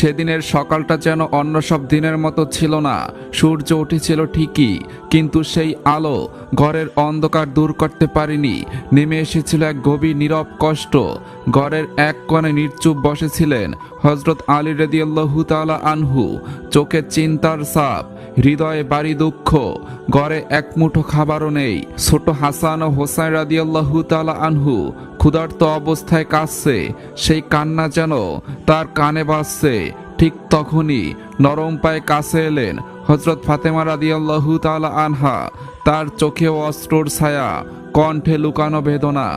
সেদিনের সকালটা যেন অন্য সব দিনের মতো ছিল না। সূর্য উঠেছিল ঠিকই, কিন্তু সেই আলো ঘরের অন্ধকার দূর করতে পারেনি। নেমে এসেছিল এক গভীর নীরব কষ্ট। ঘরের এক কোণে নির্চুপ বসেছিলেন হযরত আলী রাদিয়াল্লাহু তাআলা আনহু। চোখে চিন্তার ছাপ, হৃদয়ে বাড়ি দুঃখ। ঘরে এক মুঠো খাবারও নেই। ছোট হাসান ও হোসাইন রাদিয়াল্লাহু তাআলা আনহু ক্ষুধার্ত অবস্থায় কাঁদছে। সেই কান্না যেন তার কানে বাজছে। ঠিক তখনই নরম পায়ে কাছে এলেন হযরত ফাতেমা রাদিয়াল্লাহু তাআলা আনহা। তার চোখে অশ্রুর ছায়া, কণ্ঠে লুকানো বেদনা।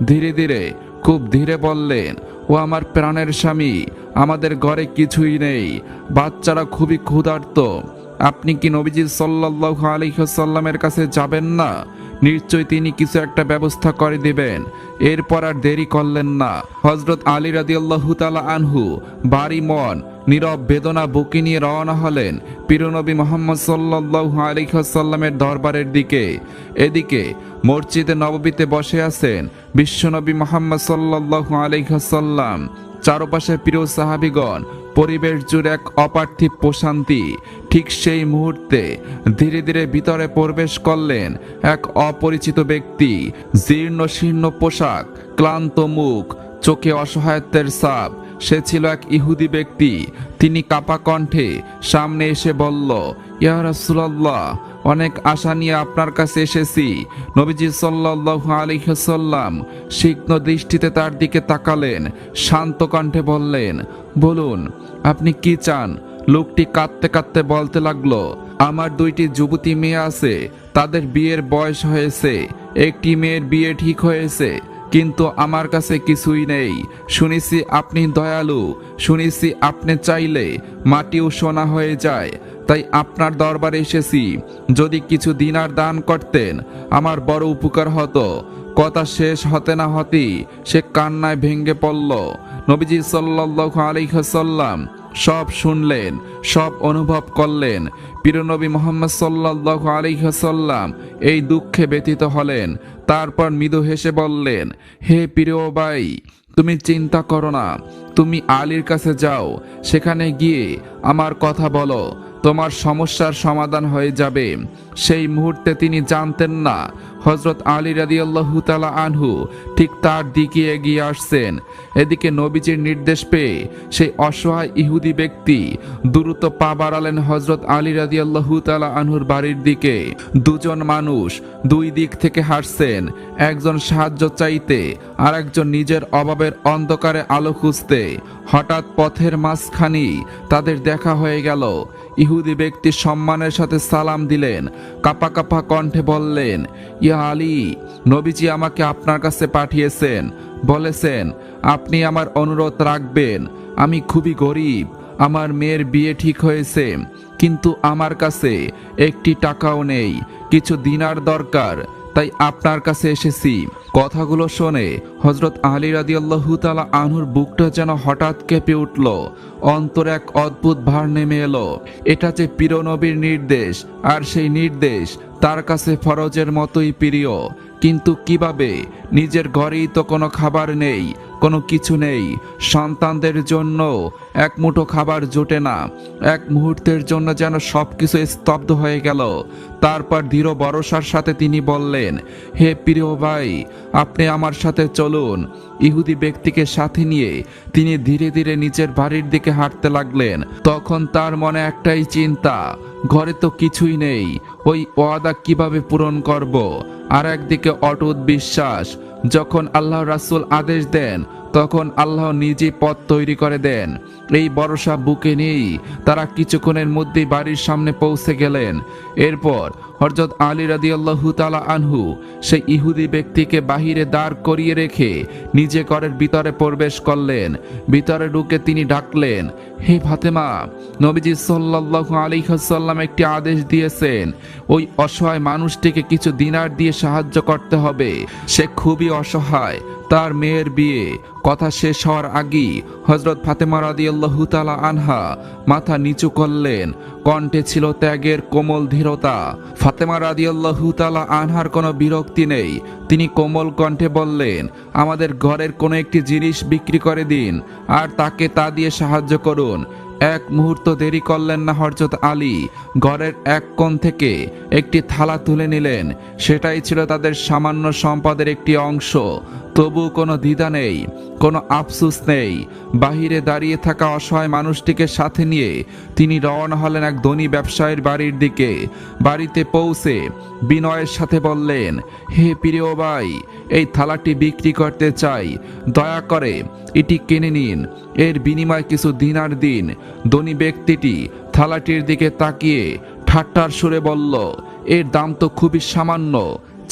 ধীরে ধীরে, খুব ধীরে বললেন, ও আমার প্রাণের স্বামী, আমাদের ঘরে কিছুই নেই, বাচ্চারা খুবই ক্ষুধার্ত। আপনি কি নবীজি সাল্লাল্লাহু আলাইহি ওয়াসাল্লামের কাছে যাবেন না? নিশ্চয় তিনি কিছু একটা ব্যবস্থা করে দিবেন। এরপর আর দেরি করলেন না। হযরত আলী রাদিয়াল্লাহু তাআলা আনহু বাড়ি মন নীরব বেদনা বুকে নিয়ে রওনা হলেন প্রিয়নবী মুহাম্মদ সাল্লাল্লাহু আলাইহি ওয়াসাল্লামের দরবারের দিকে। এদিকে মসজিদে নববীতে বসে আছেন বিশ্বনবী মুহাম্মদ সাল্লাল্লাহু আলাইহি ওয়াসাল্লাম। চারপাশে প্রিয় সাহাবীগণ, পরিবেশ জুড়ে এক অপার্থিব প্রশান্তি। ঠিক সেই মুহূর্তে ধীরে ধীরে ভিতরে প্রবেশ করলেন এক অপরিচিত ব্যক্তি। জীর্ণ শীর্ণ পোশাক, ক্লান্ত মুখ, চোখে অসহায়ত্বের ছাপ। সে ছিল এক ইহুদি ব্যক্তি। তিনি কাঁপা কণ্ঠে সামনে এসে বলল, ইয়া রাসূলুল্লাহ, অনেক আশা নিয়ে আপনার কাছে এসেছি। নবীজি সাল্লাল্লাহু আলাইহি ওয়াসাল্লাম তীক্ষ্ণ দৃষ্টিতে তার দিকে তাকালেন, শান্ত কণ্ঠে বললেন, বলুন, আপনি কি চান? লোকটি কাঁদতে কাঁদতে বলতে লাগলো, আমার দুইটি যুবতী মেয়ে আছে, তাদের বিয়ের বয়স হয়েছে। একটি মেয়ের বিয়ে ঠিক হয়েছে, কিন্তু আমার কাছে কিছুই নেই। শুনেছি আপনি দয়ালু, শুনেছি আপনি চাইলে মাটিও সোনা হয়ে যায়। তাই আপনার দরবারে এসেছি, যদি কিছু দিনার দান করতেন আমার বড় উপকার হতো। কথা শেষ হতে না হতেই সে কান্নায় ভেঙে পড়ল। নবীজি সাল্লাল্লাহু আলাইহি ওয়াসাল্লাম সব শুনলেন, সব অনুভব করলেন। প্রিয়নবী মুহাম্মদ সাল্লাল্লাহু আলাইহি ওয়াসাল্লাম এই দুঃখে ব্যথিত হলেন। তারপর মৃদু হেসে বললেন, হে প্রিয় ভাই, তুমি চিন্তা করো না, তুমি আলীর কাছে যাও, সেখানে গিয়ে আমার কথা বলো, তোমার সমস্যার সমাধান হয়ে যাবে। সেই মুহূর্তে তিনি জানতেন না হযরত আলী রাদিয়াল্লাহু তাআলা আনহু ঠিক তার দিকে এগিয়ে আসছেন। এদিকে নবীজির নির্দেশ পেয়ে সেই অসহায় ইহুদি ব্যক্তি দ্রুত পা বাড়ালেন হযরত আলী রাদিয়াল্লাহু তাআলা আনহুর বাড়ির দিকে। দুজন মানুষ দুই দিক থেকে হাসছেন, একজন সাহায্য চাইতে আর একজন নিজের অভাবের অন্ধকারে আলো খুঁজতে। হঠাৎ পথের মাঝখানে তাদের দেখা হয়ে গেল। ইহুদি ব্যক্তি সম্মানের সাথে সালাম দিলেন, কাঁপা কাঁপা কণ্ঠে বললেন, ইয়া আলী, নবীজি আমাকে আপনার কাছে পাঠিয়েছেন, বলেছেন আপনি আমার অনুরোধ রাখবেন। আমি খুবই গরিব, আমার মেয়ের বিয়ে ঠিক হয়েছে, কিন্তু আমার কাছে একটি টাকাও নেই, কিছু দিনার দরকার, তাই আপনার কাছে এসেছি। কথাগুলো শুনে হযরত আলী রাদিয়াল্লাহু তাআলা আনহুর বুকটা যেন হঠাৎ কেঁপে উঠল। অন্তরে এক অদ্ভুত ভার নেমে এলো। এটা যে প্রিয় নবীর নির্দেশ, আর সেই নির্দেশ তার কাছে ফরজের মতোই প্রিয়। কিন্তু কিভাবে? নিজের ঘরেই তো কোনো খাবার নেই, কোনো কিছু নেই। সন্তানদের জন্য এক মুঠো খাবার জোটে না। এক মুহূর্তের জন্য যেন সবকিছু স্তব্ধ হয়ে গেল। তারপর দৃঢ় ভরসার সাথে তিনি বললেন, হে প্রিয় ভাই, আপনি আমার সাথে চলুন। ইহুদি ব্যক্তিকে সাথে নিয়ে তিনি ধীরে ধীরে নিজের বাড়ির দিকে হাঁটতে লাগলেন। তখন তার মনে একটাই চিন্তা, ঘরে তো কিছুই নেই, ওই ওয়াদা কিভাবে পূরণ করব? আর একদিকে অটুট বিশ্বাস, যখন আল্লাহ রাসূল আদেশ দেন তখন আল্লাহ নিজেই পথ তৈরি করে দেন। এই ভরসা বুকে নিয়েই তারা কিছুক্ষণের মধ্যেই বাড়ির সামনে পৌঁছে গেলেন। এরপর হযরত আলী রাদিয়াল্লাহু তাআলা আনহু সেই ইহুদি ব্যক্তিকে বাহিরে দাঁড় করিয়ে রেখে নিজে ঘরের ভিতরে প্রবেশ করলেন। ভিতরে ঢুকে তিনি ডাকলেন, হে ফাতেমা, নবীজি সাল্লাল্লাহু আলাইহি ওয়াসাল্লাম একটি আদেশ দিয়েছেন, ওই অসহায় মানুষটিকে কিছু দিনার দিয়ে সাহায্য করতে হবে। সে খুবই অসহায়, তার মেয়ের বিয়ে। কথা শেষ হওয়ার আগেই হযরত ফাতেমা রাদিয়াল্লাহু তাআলা আনহা মাথা নিচু করলেন। কণ্ঠে ছিল ত্যাগের কোমল ধীরতা। ফাতেমা রাদিয়াল্লাহু তাআলা আনহার কোনো বিরক্তি নেই। তিনি কোমল কণ্ঠে বললেন, আমাদের ঘরের কোনো একটি জিনিস বিক্রি করে দিন আর তাকে তা দিয়ে সাহায্য করুন। এক মুহূর্ত দেরি করলেন না হযরত আলী। ঘরের এক কোণ থেকে একটি থালা তুলে নিলেন। সেটাই ছিল তাদের সামান্য সম্পদের একটি অংশ। তবু কোনো দ্বিধা নেই, কোনো আফসোস নেই। বাহিরে দাঁড়িয়ে থাকা অসহায় মানুষটিকে সাথে নিয়ে তিনি রওনা হলেন এক ধনী ব্যবসায়ীর বাড়ির দিকে। বাড়িতে পৌঁছে বিনয়ের সাথে বললেন, হে প্রিয় ভাই, এই থালাটি বিক্রি করতে চাই, দয়া করে এটি কিনে নিন, এর বিনিময়ে কিছু দিনার দিন। ধনী ব্যক্তিটি থালাটির দিকে তাকিয়ে ঠাট্টার সুরে বলল, এর দাম তো খুবই সামান্য,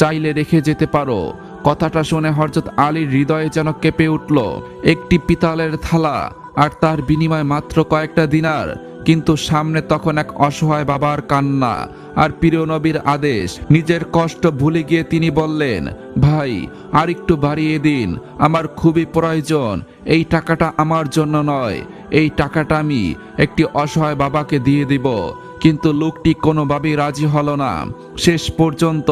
চাইলে রেখে যেতে পারো। কথাটা শুনে হযরত আলীর হৃদয়ে যেন কেঁপে উঠল। একটি পিতলের থালা আর তার বিনিময়ে মাত্র কয়েকটা দিনার। কিন্তু সামনে তখন এক অসহায় বাবার কান্না আর প্রিয় নবীর আদেশ। নিজের কষ্ট ভুলে গিয়ে তিনি বললেন, ভাই আর একটু বাড়িয়ে দিন, আমার খুবই প্রয়োজন। এই টাকাটা আমার জন্য নয়, এই টাকাটা আমি একটি অসহায় বাবাকে দিয়ে দিব। কিন্তু লোকটি কোনোভাবেই রাজি হলো না। শেষ পর্যন্ত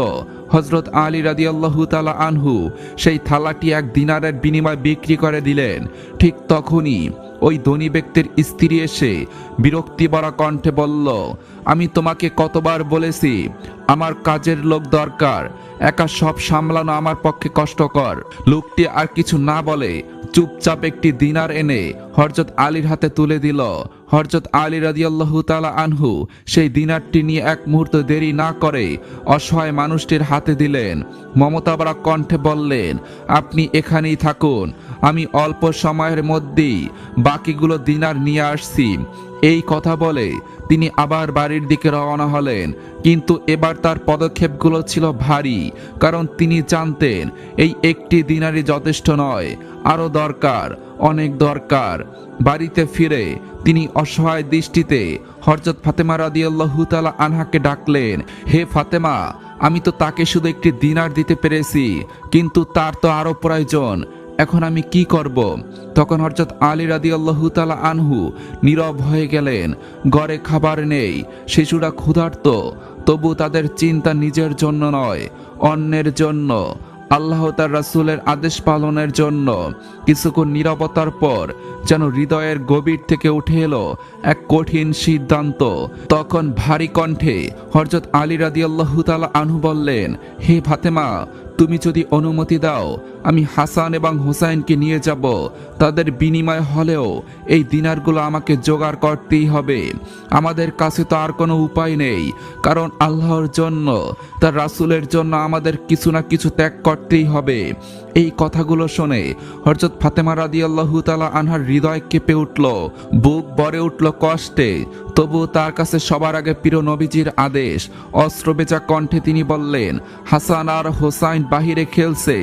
হযরত আলী রাদিয়াল্লাহু তাআলা আনহু সেই থালাটি এক দিনারের বিনিময়ে বিক্রি করে দিলেন। ঠিক তখনই ওই ধনী ব্যক্তির স্ত্রী এসে বিরক্তি ভরা কণ্ঠে বলল, আমি তোমাকে কতবার বলেছি আমার কাজের লোক দরকার, একা সব সামলানো আমার পক্ষে কষ্টকর। লোকটি আর কিছু না বলে চুপচাপ একটি দিনার এনে হযরত আলীর হাতে তুলে দিল। হযরত আলী রাদিয়াল্লাহু তাআলা আনহু সেই দিনারটি নিয়ে এক মুহূর্ত দেরি না করে অসহায় মানুষটির হাতে দিলেন। মমতাভরা কণ্ঠে বললেন, আপনি এখানেই থাকুন, আমি অল্প সময়ের মধ্যেই বাকিগুলো দিনার নিয়ে আসছি। এই কথা বলে তিনি আবার বাড়ির দিকে রওনা হলেন। কিন্তু এবার তার পদক্ষেপগুলো ছিল ভারী, কারণ তিনি জানতেন এই একটি দিনারই যথেষ্ট নয়, আরো দরকার, অনেক দরকার। বাড়িতে ফিরে তিনি অসহায় দৃষ্টিতে হযরত ফাতেমা রাদিয়াল্লাহু তাআলা আনহাকে ডাকলেন, হে ফাতেমা, আমি তো তাকে শুধু একটি দিনার দিতে পেরেছি, কিন্তু তার তো আরো প্রয়োজন, এখন আমি কি করব? তখন হযরত আলী রাদিয়াল্লাহু তাআলা আনহু নীরব হয়ে গেলেন। ঘরে খাবার নেই, শিশুরা ক্ষুধার্ত, তবু তাদের চিন্তা নিজের জন্য নয়, অন্যের জন্য, আল্লাহ তার রাসূলের আদেশ পালনের জন্য। কিছুক্ষণ নীরবতার পর যেন হৃদয়ের গভীর থেকে উঠে এলো এক কঠিন সিদ্ধান্ত। তখন ভারী কণ্ঠে হযরত আলী রাদিয়াল্লাহু তাআলা আনহু বললেন, হে ফাতেমা, তুমি যদি অনুমতি দাও আমি হাসান এবং হুসাইনকে নিয়ে যাব। তাদের বিনিময় হলেও এই দিনারগুলো আমাকে জোগাড় করতেই হবে। আমাদের কাছে তো আর কোনো উপায় নেই, কারণ আল্লাহর জন্য, তার রাসূলের জন্য আমাদের কিছু না কিছু ত্যাগ করতেই হবে। এই কথাগুলো শুনে হযরত ফাতেমা রাদিয়াল্লাহু তাআলা আনহার হৃদয় কেঁপে উঠল, বুক ভরে উঠল কষ্টে। তবু তার কাছে সবার আগে প্রিয় নবীজির আদেশ। অস্ত্র বেচা কণ্ঠে তিনি বললেন, হাসান আর হোসাইন বাহিরে খেলছে,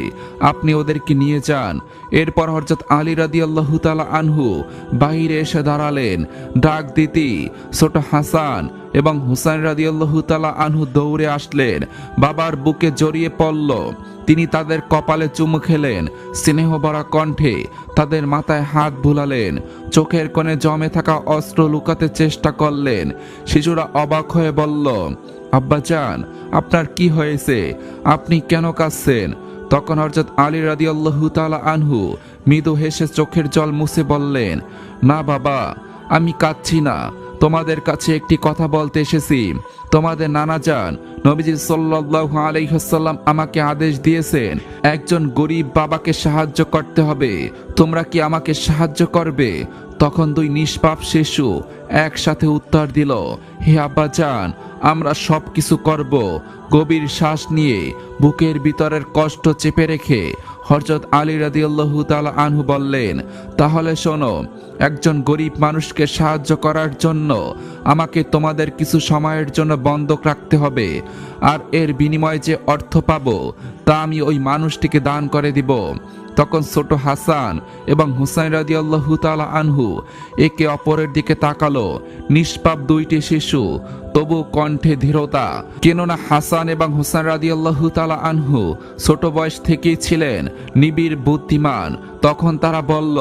আপনি ওদেরকে নিয়ে যান। এরপর হযরত আলী রাদিয়াল্লাহু তাআলা আনহু বাহিরে এসে দাঁড়ালেন। ডাক দিতে ছোট হাসান এবং হুসাইন রাদিয়াল্লাহু তাআলা আনহু দৌড়ে আসলেন, বাবার বুকে জড়িয়ে পড়ল। তিনি তাদের কপালে চুমু খেলেন, স্নেহ ভরা কণ্ঠে তাদের মাথায় হাত বুলালেন, চোখের কোণে জমে থাকা অস্ত্র লুকাতে চেষ্টা করলেন। শিশুরা অবাক হয়ে বলল, আব্বাজান, আপনার কি হয়েছে? আপনি কেন কাঁদছেন? তখন হযরত আলী রাদিয়াল্লাহু তাআলা আনহু মৃদু হেসে চোখের জল মুছে বললেন, না বাবা, আমি কাঁদছি না, তোমাদের কাছে একটি কথা বলতে এসেছি। তোমাদের নানাজান নবীজি সাল্লাল্লাহু আলাইহি ওয়াসাল্লাম আমাকে আদেশ দিয়েছেন একজন গরিব বাবাকে সাহায্য করতে হবে। তোমরা কি আমাকে সাহায্য করবে? তখন দুই নিষ্পাপ শিশু একসাথে উত্তর দিল, হে আব্বাজান, আমরা সব কিছু করব। গভীর শ্বাস নিয়ে বুকের ভিতরের কষ্ট চেপে রেখে হযরত আলী রাদিয়াল্লাহু তাআলা আনহু বললেন, তাহলে শোনো, একজন গরিব মানুষকে সাহায্য করার জন্য আমাকে তোমাদের কিছু সময়ের জন্য বন্ধক রাখতে হবে, আর এর বিনিময়ে যে অর্থ পাবো তা আমি ওই মানুষটিকে দান করে দিব। তখন ছোট হাসান এবং হুসাইন রাদিয়াল্লাহু তাআলা আনহু একে অপরের দিকে তাকালো। নিষ্পাপ দুইটি শিশু, তবু কণ্ঠে ধীরতা, কেননা হাসান এবং হুসাইন রাদিয়াল্লাহু তাআলা আনহু ছোট বয়স থেকেই ছিলেন নিবিড় বুদ্ধিমান। তখন তারা বলল,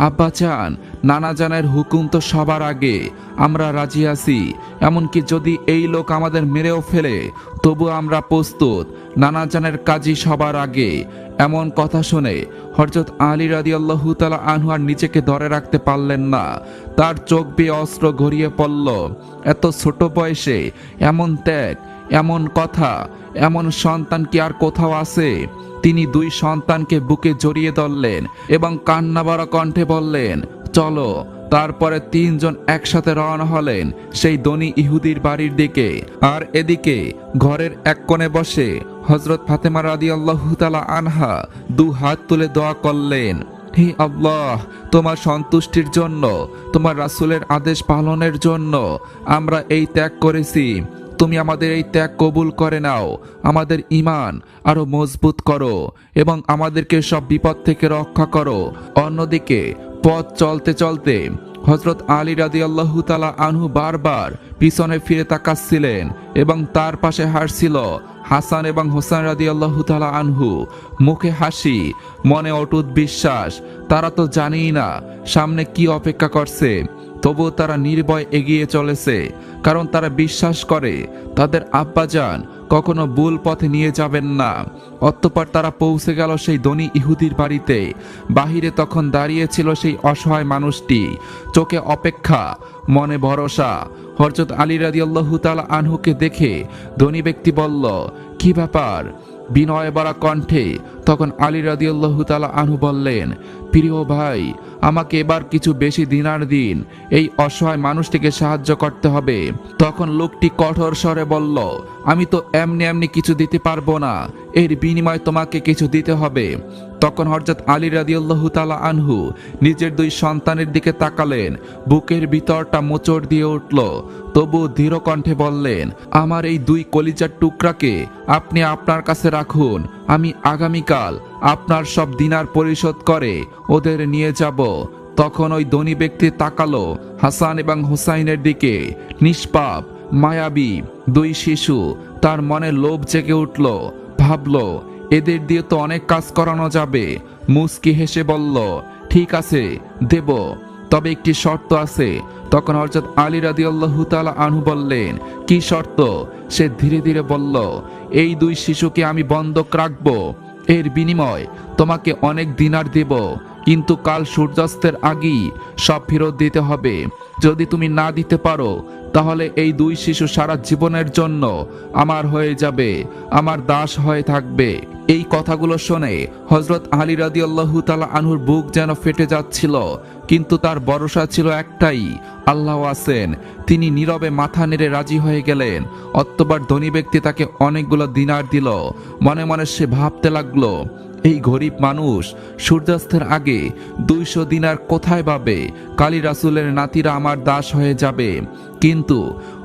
আব্বাজান, নানাজানের হুকুম তো সবার আগে, আমরা রাজি আছি। এমনকি যদি এই লোক আমাদের মেরেও ফেলে তবু আমরা প্রস্তুত, নানাজানের কাজই সবার আগে। এমন কথা শুনে হযরত আলী রাদিয়াল্লাহু তাআলা আনহু আর নিজেকে ধরে রাখতে পারলেন না। তার চোখ বেয়ে অস্ত্র গড়িয়ে পড়ল। এত ছোট বয়সে এমন ত্যাগ, এমন কথা, এমন সন্তান কি আর কোথাও আছে? তিনি দুই সন্তানকে বুকে জড়িয়ে ধরলেন এবং কান্নাভরা কণ্ঠে বললেন, চলো। তারপরে তিনজন একসাথে রওনা হলেন সেই ধনী ইহুদির বাড়ির দিকে। আর এদিকে ঘরের এক কোণে বসে হযরত ফাতেমা রাদিয়াল্লাহু তাআলা আনহা দু হাত তুলে দোয়া করলেন, হে আল্লাহ, তোমার সন্তুষ্টির জন্য, তোমার রাসূলের আদেশ পালনের জন্য আমরা এই ত্যাগ করেছি। তুমি আমাদের এই ত্যাগ কবুল করে নাও, আমাদের ঈমান আরো মজবুত করো এবং আমাদেরকে সব বিপদ থেকে রক্ষা করো। অন্যদিকে পথ চলতে চলতে হযরত আলী রাদিয়াল্লাহু তাআলা আনহু বারবার পিছনে ফিরে তাকাচ্ছিলেন এবং তার পাশে হাঁটছিল হাসান এবং হুসাইন রাদিয়াল্লাহু তাআলা আনহু। মুখে হাসি, মনে অটুট বিশ্বাস। তারা তো জানেই না সামনে কি অপেক্ষা করছে, তবুও তারা নির্ভয় এগিয়ে চলেছে, কারণ তারা বিশ্বাস করে তাদের আব্বাজান কখনো ভুল পথে নিয়ে যাবেন না। অতঃপর তারা পৌঁছে গেল সেই ধনী ইহুদির বাড়িতে। বাহিরে তখন দাঁড়িয়েছিল সেই অসহায় মানুষটি, চোখে অপেক্ষা, মনে ভরসা। হযরত আলী রাদিয়াল্লাহু তাআলা আনহুকে দেখে ধনী ব্যক্তি বলল, কি ব্যাপার? বিনয় ভরা কণ্ঠে তখন আলী রাদিয়াল্লাহু তাআলা আনহু বললেন, প্রিয় ভাই, আমাকে এবার কিছু বেশি দিনার দিন, এই অসহায় মানুষটিকে সাহায্য করতে হবে। তখন লোকটি কঠোর স্বরে বলল, আমি তো এমনি এমনি কিছু দিতে পারবো না, এর বিনিময়ে তোমাকে কিছু দিতে হবে। তখন হযরত আলী রাদিয়াল্লাহু তাআলা আনহু নিজের দুই সন্তানের দিকে তাকালেন। বুকের ভিতরটা মোচড় দিয়ে উঠল, তবু দৃঢ় কণ্ঠে বললেন, আমার এই দুই কলিজার টুকরাকে আপনি আপনার কাছে রাখুন, আমি আগামীকাল আপনার সব দিনার পরিশোধ করে ওদের নিয়ে যাব। তখন ওই ধনী ব্যক্তি তাকালো হাসান এবং হুসাইনের দিকে। নিষ্পাপ, মায়াবী দুই শিশু। তার মনে লোভ জেগে উঠল। ভাবলো, এদের দিয়ে তো অনেক কাজ করানো যাবে। মুস্কি হেসে বলল, ঠিক আছে, দেব, তবে একটি শর্ত আছে। তখন হযরত আলী রাদিয়াল্লাহু তাআলা আনহু বললেন, কি শর্ত? সে ধীরে ধীরে বলল, এই দুই শিশুকে আমি বন্ধক রাখব, এর বিনিময় তোমাকে অনেক দিনার দেব, কিন্তু কাল সূর্যাস্তের আগেই সব ফেরত দিতে হবে। যদি তুমি না দিতে পারো তাহলে এই দুই শিশু সারা জীবনের জন্য আমার হয়ে যাবে, আমার দাস হয়ে থাকবে। এই কথাগুলো শুনে হযরত আলী রাদিয়াল্লাহু তাআলা আনহুর বুক যেন ফেটে যাচ্ছিল, কিন্তু তার ভরসা ছিল একটাই, আল্লাহ আছেন। তিনি নীরবে মাথা নেড়ে রাজি হয়ে গেলেন। অতঃপর ধনী ব্যক্তি তাকে অনেকগুলো দিনার দিল। মনে মনে সে ভাবতে লাগলো, এই গরিব মানুষ সূর্যাস্তের আগে 200 দিনার কোথায় পাবে? কালী রাসূলের নাতিরা আমার দাস হয়ে যাবে। কিন্তু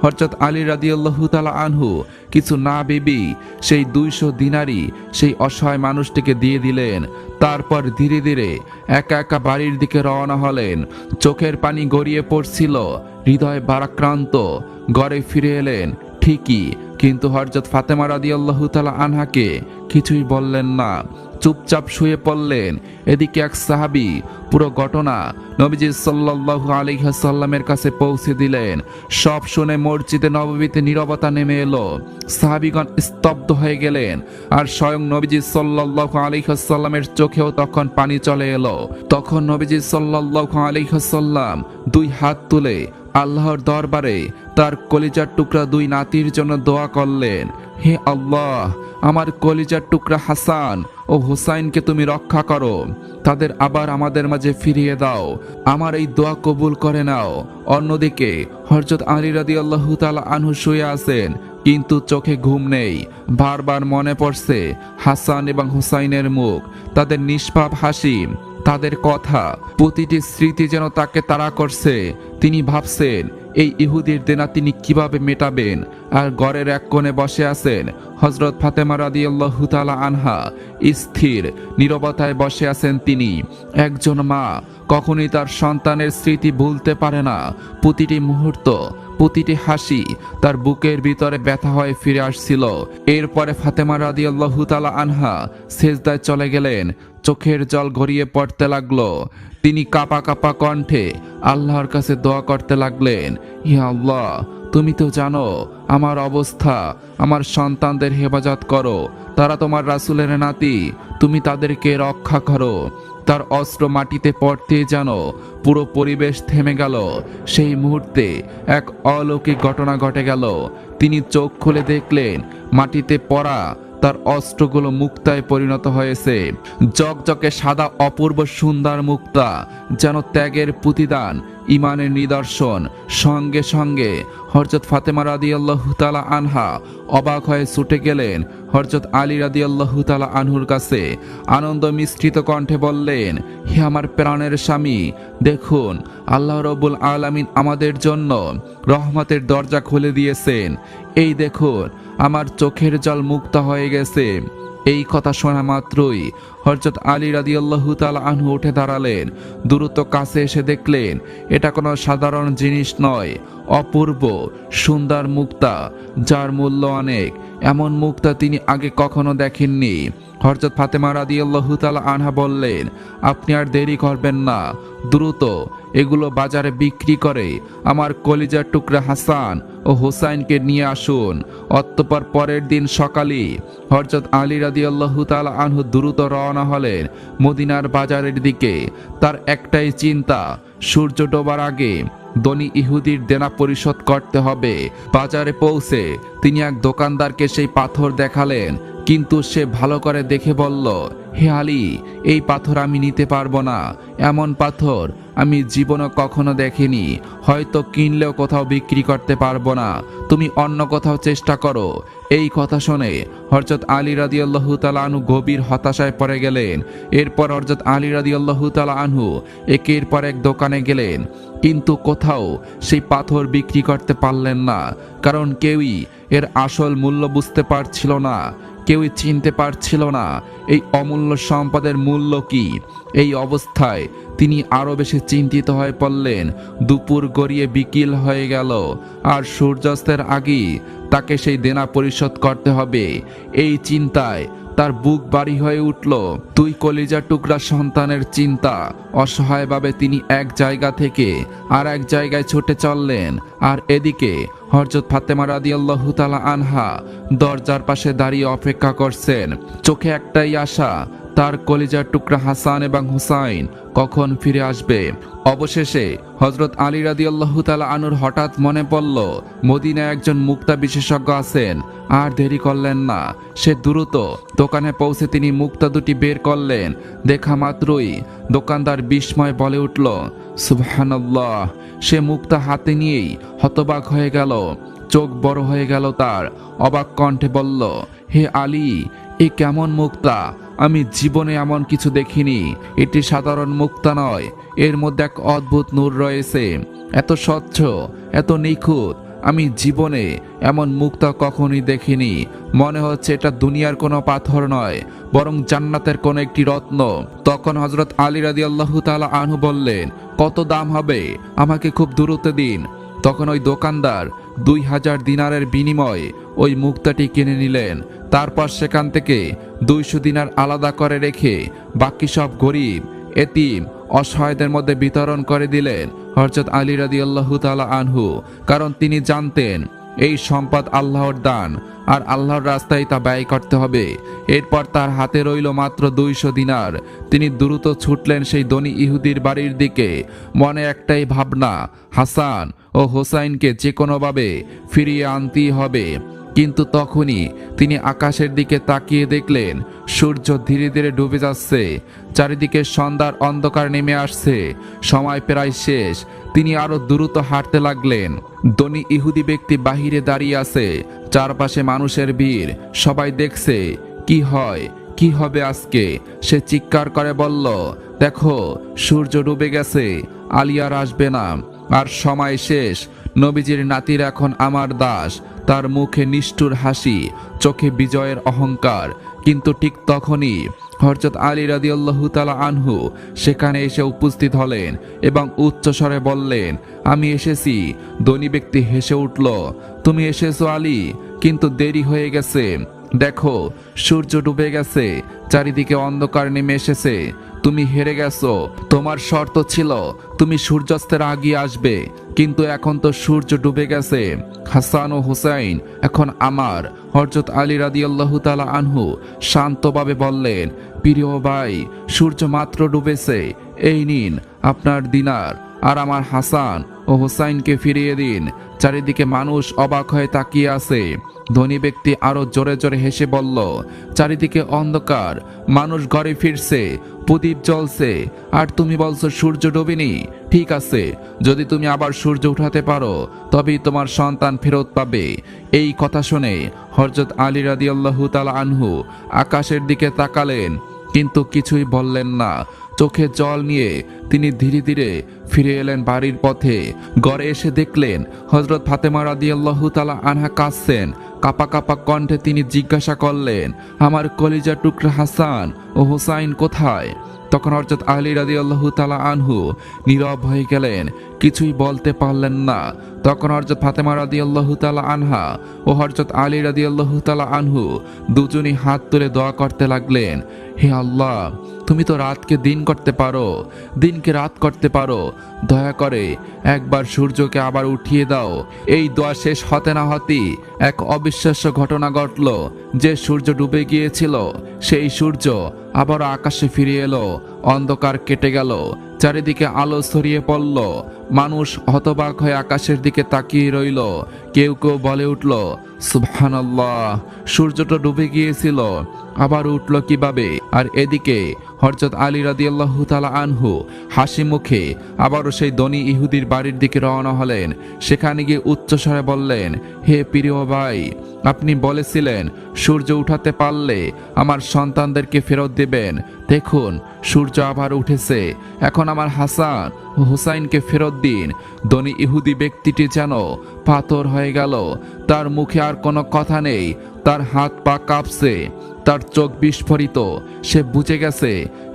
হযরত আলী রাদিয়াল্লাহু তাআলা আনহু কিছু না ভেবেই সেই 200 দিনারই সেই অসহায় মানুষটিকে দিয়ে দিলেন। তারপর ধীরে ধীরে একা একা বাড়ির দিকে রওনা হলেন। চোখের পানি গড়িয়ে পড়ছিল, হৃদয় ভারাক্রান্ত। ঘরে ফিরে এলেন ঠিকই, কিন্তু হযরত ফাতেমা রাদিয়াল্লাহু তাআলা আনহাকে কিছুই বললেন না, চুপচাপ শুয়ে পড়লেন। এদিকে এক সাহাবী পুরো ঘটনা নবীজি সাল্লাল্লাহু আলাইহি ওয়াসাল্লামের কাছে পৌঁছে দিলেন। সব শুনে মসজিদে নববীতে নীরবতা নেমে এলো। সাহাবীগণ স্তব্ধ হয়ে গেলেন, আর স্বয়ং নবীজি সাল্লাল্লাহু আলাইহি ওয়াসাল্লামের চোখেও তখন পানি চলে এলো। তখন নবীজি সাল্লাল্লাহু আলাইহি ওয়াসাল্লাম দুই হাত তুলে আল্লাহর দরবারে তার কলিজার টুকরা দুই নাতির জন্য দোয়া করলেন, হে আল্লাহ, আমার কলিজার টুকরা হাসান ও হুসাইনকে তুমি রক্ষা করো, তাদের আবার আমাদের মাঝে ফিরিয়ে দাও, আমার এই দোয়া কবুল করে নাও। অন্যদিকে হযরত আলী রাদিয়াল্লাহু তাআলা আনহু শুয়ে আছেন, কিন্তু চোখে ঘুম নেই। বারবার মনে পড়ছে হাসান এবং হুসাইনের মুখ, তাদের নিষ্পাপ হাসি, তাদের কথা। প্রতিটি স্মৃতি যেন তাকে তাড়া করছে। তিনি ভাবছেন, এই ইহুদির দেনা তিনি কিভাবে মেটাবেন। আর ঘরের এক কোণে বসে আছেন হযরত ফাতেমা রাদিয়াল্লাহু তাআলা আনহা। স্থির নীরবতায় বসে আছেন তিনি। একজন মা কখনোই তার সন্তানের স্মৃতি ভুলতে পারে না। প্রতিটি মুহূর্ত, প্রতিটি হাসি তার বুকের ভিতরে ব্যথা হয়ে ফিরে আসছিল। এরপরে ফাতেমা রাদিয়াল্লাহু তাআলা আনহা সেজদায় চলে গেলেন। চোখের জল গড়িয়ে পড়তে লাগলো। তিনি কাঁপা কাঁপা কণ্ঠে আল্লাহর কাছে দোয়া করতে লাগলেন, ইয়া আল্লাহ, তুমি তো জানো আমার অবস্থা। আমার সন্তানদের হেফাজত করো, তারা তোমার রাসূলের নাতি, তুমি তাদেরকে রক্ষা করো। তার অস্ত্র মাটিতে পড়তে যেন পুরো পরিবেশ থেমে গেল। সেই মুহূর্তে এক অলৌকিক ঘটনা ঘটে গেল। তিনি চোখ খুলে দেখলেন মাটিতে পড়া তার অস্ত্রগুলো মুক্তায় পরিণত হয়েছে। জকজকে সাদা অপূর্ব সুন্দর মুক্তা, যেন ত্যাগের প্রতিদান, ইমানের নিদর্শন। সঙ্গে সঙ্গে হযরত ফাতেমা রাদিয়াল্লাহু তাআলা আনহা অবাক হয়ে ছুটে গেলেন হযরত আলী রাদিয়াল্লাহু তাআলা আনহুর কাছে। আনন্দ মিশ্রিত কণ্ঠে বললেন, হে আমার প্রাণের স্বামী, দেখুন আল্লাহ রাব্বুল আলামিন আমাদের জন্য রহমতের দরজা খুলে দিয়েছেন। এই দেখুন আমার চোখের জল মুক্ত হয়ে গেছে। এই কথা শোনা মাত্রই হযরত আলী রাদিয়াল্লাহু তাআলা আনহু উঠে দাঁড়ালেন। দ্রুত কাছে এসে দেখলেন এটা কোনো সাধারণ জিনিস নয়, অপূর্ব সুন্দর মুক্তা, যার মূল্য অনেক। এমন মুক্তা তিনি আগে কখনো দেখেননি। হযরত ফাতেমা রাদিয়াল্লাহু তাআলা আনহা বললেন, আপনি আর দেরি করবেন না, দ্রুত এগুলো বাজারে বিক্রি করে আমার কলিজার টুকরা হাসান ও হুসাইনকে নিয়ে আসুন। অতঃপর পরের দিন সকালে হযরত আলী রাদিয়াল্লাহু তাআলা আনহু দ্রুত রওনা হলেন মদিনার বাজারের দিকে। তার একটাই চিন্তা, সূর্য ডোবার আগে ধনী ইহুদির দেনা পরিশোধ করতে হবে। বাজারে পৌঁছে তিনি এক দোকানদারকে সেই পাথর দেখালেন, কিন্তু সে ভালো করে দেখে বলল, হে আলী, এই পাথর আমি নিতে পারবো না। এমন পাথর আমি জীবনে কখনো দেখিনি, হয়তো কিনলেও কোথাও বিক্রি করতে পারবো না। তুমি অন্য কোথাও চেষ্টা করো। এই কথা শুনে হযরত আলী রাদিয়াল্লাহু তাআলা আনহু গভীর হতাশায় পড়ে গেলেন। এরপর হযরত আলী রাদিয়াল্লাহু তাআলা আনহু একের পর এক দোকানে গেলেন, কিন্তু কোথাও সেই পাথর বিক্রি করতে পারলেন না। কারণ কেউই এর আসল মূল্য বুঝতে পারছিল না, কেউই চিনতে পারছিল না এই অমূল্য সম্পদের মূল্য কি। এই অবস্থায় তিনি আরো বেশি চিন্তিত হয়ে পড়লেন। দুপুর গড়িয়ে বিকেল হয়ে গেল, আর সূর্যাস্তের আগেই তাকে সেই দেনা পরিশোধ করতে হবে। এই চিন্তায় তার বুক ভারী হয়ে উঠল। দুই কলিজার টুকরা সন্তানের চিন্তা। অসহায়ভাবে তিনি এক জায়গা থেকে আর এক জায়গায় ছুটে চললেন। আর এদিকে হযরত ফাতেমা রাদিয়াল্লাহু তাআলা আনহা দরজার পাশে দাঁড়িয়ে অপেক্ষা করছেন। চোখে একটাই আশা, তার কলিজার টুকরা হাসান এবং হুসাইন কখন ফিরে আসবে। অবশেষে হযরত আলী রাদিয়াল্লাহু তাআলা আনহুর হঠাৎ মনে পড়ল মদিনায় একজন মুক্তা বিশেষজ্ঞ আছেন। আর দেরি করলেন না, সে দ্রুত দোকানে পৌঁছে তিনি মুক্তা দুটি বের করলেন। দেখা মাত্রই দোকানদার বিস্ময় বলে উঠল, সুবহানাল্লাহ। সে মুক্তা হাতে নিয়েই হতবাক হয়ে গেল, চোখ বড় হয়ে গেল তার। অবাক কণ্ঠে বলল, হে আলী, এ কেমন মুক্তা? আমি জীবনে এমন কিছু দেখিনি। এটি সাধারণ মুক্তা নয়, এর মধ্যে এক অদ্ভুত নূর রয়েছে, এত স্বচ্ছ, এত নিখুঁত। আমি জীবনে এমন মুক্তা কখনোই দেখিনি। মনে হচ্ছে এটা দুনিয়ার কোনো পাথর নয়, বরং জান্নাতের কোনো একটি রত্ন। তখন হযরত আলী রাদিয়াল্লাহু তাআলা আনহু বললেন, কত দাম হবে? আমাকে খুব দ্রুত দিন। তখন ওই দোকানদার 2000 দিনারের বিনিময়ে ওই মুক্তাটি কিনে নিলেন। তারপর সেখান থেকে 200 দিনার আলাদা করে রেখে বাকি সব গরিব, এতিম, অসহায়দের মধ্যে বিতরণ করে দিলেন হযরত আলী রাদিয়াল্লাহু তাআলা আনহু। কারণ তিনি জানতেন এই সম্পদ আল্লাহর দান, আর আল্লাহর রাস্তায় তা ব্যয় করতে হবে। এরপর তার হাতে রইল মাত্র 200 দিনার। তিনি দ্রুত ছুটলেন সেই ধনী ইহুদির বাড়ির দিকে। মনে একটাই ভাবনা, হাসান ও হোসাইনকে যে কোনোভাবে ফিরিয়ে আনতেই হবে। কিন্তু তখনই তিনি আকাশের দিকে তাকিয়ে দেখলেন সূর্য ধীরে ধীরে ডুবে যাচ্ছে, চারিদিকে সন্ধ্যার অন্ধকার নেমে আসছে, সময় প্রায় শেষ। তিনি আরো দ্রুত হাঁটতে লাগলেন। ধনী ইহুদি ব্যক্তি বাহিরে দাঁড়িয়ে আছে, চারপাশে মানুষের ভিড়, সবাই দেখছে কি হয়, কি হবে আজকে। সে চিৎকার করে বলল, দেখো সূর্য ডুবে গেছে, আলী আর আসবে না। আর সময় শেষ। নবীজির নাতির এখন আমার দাস। তার মুখে নিষ্ঠুর হাসি, চোখে বিজয়ের অহংকার। কিন্তু ঠিক তখনই হযরত আলী রাদিয়াল্লাহু তাআলা আনহু সেখানে এসে উপস্থিত হলেন এবং উচ্চস্বরে বললেন, আমি এসেছি। ধনী ব্যক্তি হেসে উঠল, তুমি এসেছো আলী, কিন্তু দেরি হয়ে গেছে। দেখো, সূর্য ডুবে গেছে, চারিদিকে অন্ধকার নেমে এসেছে। তুমি হেরে গেছো। তোমার শর্ত ছিল তুমি সূর্যাস্তের আগে আসবে, কিন্তু এখন তো সূর্য ডুবে গেছে। হাসান ও হুসাইন এখন আমার। হযরত আলী রাদিয়াল্লাহু তাআলা আনহু শান্তভাবে বললেন, প্রিয় ভাই, সূর্য মাত্র ডুবেছে। এই নিন আপনার দিনার, আর আমার হাসান ও হুসাইনকে ফিরিয়ে দিন। চারিদিকে মানুষ অবাক হয়ে তাকিয়ে আছে। ধনী ব্যক্তি আরো জোরে জোরে হেসে বলল, চারিদিকে অন্ধকার, মানুষ ঘরে ফিরছে, প্রদীপ জ্বলছে, আর তুমি বলছো সূর্য ডোবেনি। ঠিক আছে, যদি তুমি আবার সূর্য উঠাতে পারো তবেই তোমার সন্তান ফেরত পাবে। এই কথা শুনে হযরত আলী রাদিয়াল্লাহু তাআলা আনহু আকাশের দিকে তাকালেন, কিন্তু কিছুই বললেন না। চোখে জল নিয়ে তিনি ধীরে ধীরে ফিরে এলেন বাড়ির পথে। ঘরে এসে দেখলেন হযরত ফাতেমা রাদিয়াল্লাহু তাআলা আনহা কাঁদছেন। কাপা কাপা কণ্ঠে তিনি জিজ্ঞাসা করলেন, আমার কলিজার টুকরা হাসান ও হুসাইন কোথায়? তখন হযরত আলী রাদিয়াল্লাহু তাআলা আনহু নীরব হয়ে গেলেন, কিছুই বলতে পারলেন না। তখন হযরত ফাতেমা রাদিয়াল্লাহু তাআলা আনহা ও হযরত আলী রাদিয়াল্লাহু তাআলা আনহু দুজনই হাত তুলে দোয়া করতে লাগলেন, হে আল্লাহ, তুমি তো রাতকে দিন করতে পারো, দিনকে রাত করতে পারো। দয়া করে একবার সূর্যকে আবার উঠিয়ে দাও। এই দোয়া শেষ হতে না হতেই এক অবিশ্বাস্য ঘটনা ঘটল। যে সূর্য ডুবে গিয়েছিল সেই সূর্য আবার আকাশে ফিরে এলো। অন্ধকার কেটে গেল, চারিদিকে আলো ছড়িয়ে পড়ল। মানুষ হতবাক হয়ে আকাশের দিকে তাকিয়ে রইল। কেউ কেউ বলে উঠল, সুবহানাল্লাহ, সূর্যটা ডুবে গিয়েছিল, আবার উঠল কিভাবে? আর এদিকে হযরত আলী রাদিয়াল্লাহু তাআলা আনহু হাসি মুখে আবারও সেই ধনী ইহুদির বাড়ির দিকে রওনা হলেন। সেখানে গিয়ে উচ্চস্বরে বললেন, হে প্রিয় ভাই, আপনি বলেছিলেন সূর্য উঠাতে পারলে আমার সন্তানদেরকে ফেরত দেবেন। দেখুন, সূর্য আবার উঠেছে। এখন আমার হাসান ও হুসাইনকে ফেরত দিন। ধনী ইহুদি ব্যক্তিটি যেন পাথর হয়ে গেল। তার মুখে আর কোনো কথা নেই, তার হাত পা কাঁপছে, তার চোখ বিস্ফোরিত। সে বুঝে গেছে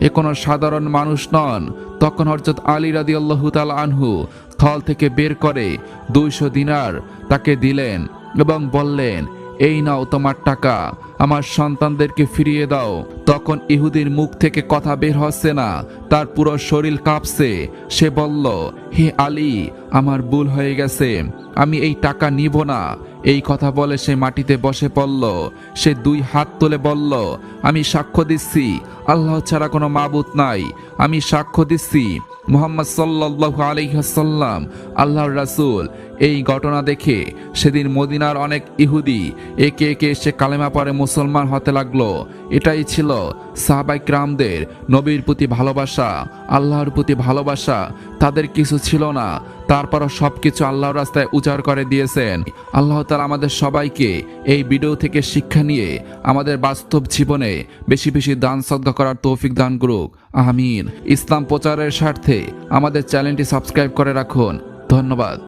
এ কোনো সাধারণ মানুষ নন। তখন হযরত আলী রাদিয়াল্লাহু তাআলা আনহু থল থেকে বের করে 200 দিনার তাকে দিলেন এবং বললেন, এই নাও তোমার টাকা, আমার সন্তানদেরকে ফিরিয়ে দাও। তখন ইহুদির মুখ থেকে কথা বের হচ্ছে না, তার পুরো শরীর কাঁপছে। সে বলল, হে আলী, আমার ভুল হয়ে গেছে, আমি এই টাকা নিব না। এই কথা বলে সে মাটিতে বসে পড়ল। সে 2 হাত তুলে বলল, আমি সাক্ষ্য দিচ্ছি আল্লাহ ছাড়া কোনো মাবুদ নাই। আমি সাক্ষ্য দিচ্ছি মুহাম্মদ সাল্লাল্লাহু আলাইহি ওয়াসাল্লাম আল্লাহর রাসূল। এই ঘটনা দেখে সেদিন মদিনার অনেক ইহুদি একে একে এসে কালেমা পড়ে মুসলমান হতে লাগলো। এটাই ছিল সাহাবায়ে কিরামদের নবীর প্রতি ভালোবাসা, আল্লাহর প্রতি ভালোবাসা। তাদের কিছু ছিল না, তারপরও সবকিছু আল্লাহর রাস্তায় উজাড় করে দিয়েছেন। আল্লাহ তাআলা আমাদের সবাইকে এই ভিডিও থেকে শিক্ষা নিয়ে আমাদের বাস্তব জীবনে বেশি বেশি দান সদকা করার তৌফিক দান করুক, আমিন। ইসলাম প্রচারের স্বার্থে আমাদের চ্যানেলটি সাবস্ক্রাইব করে রাখুন। ধন্যবাদ।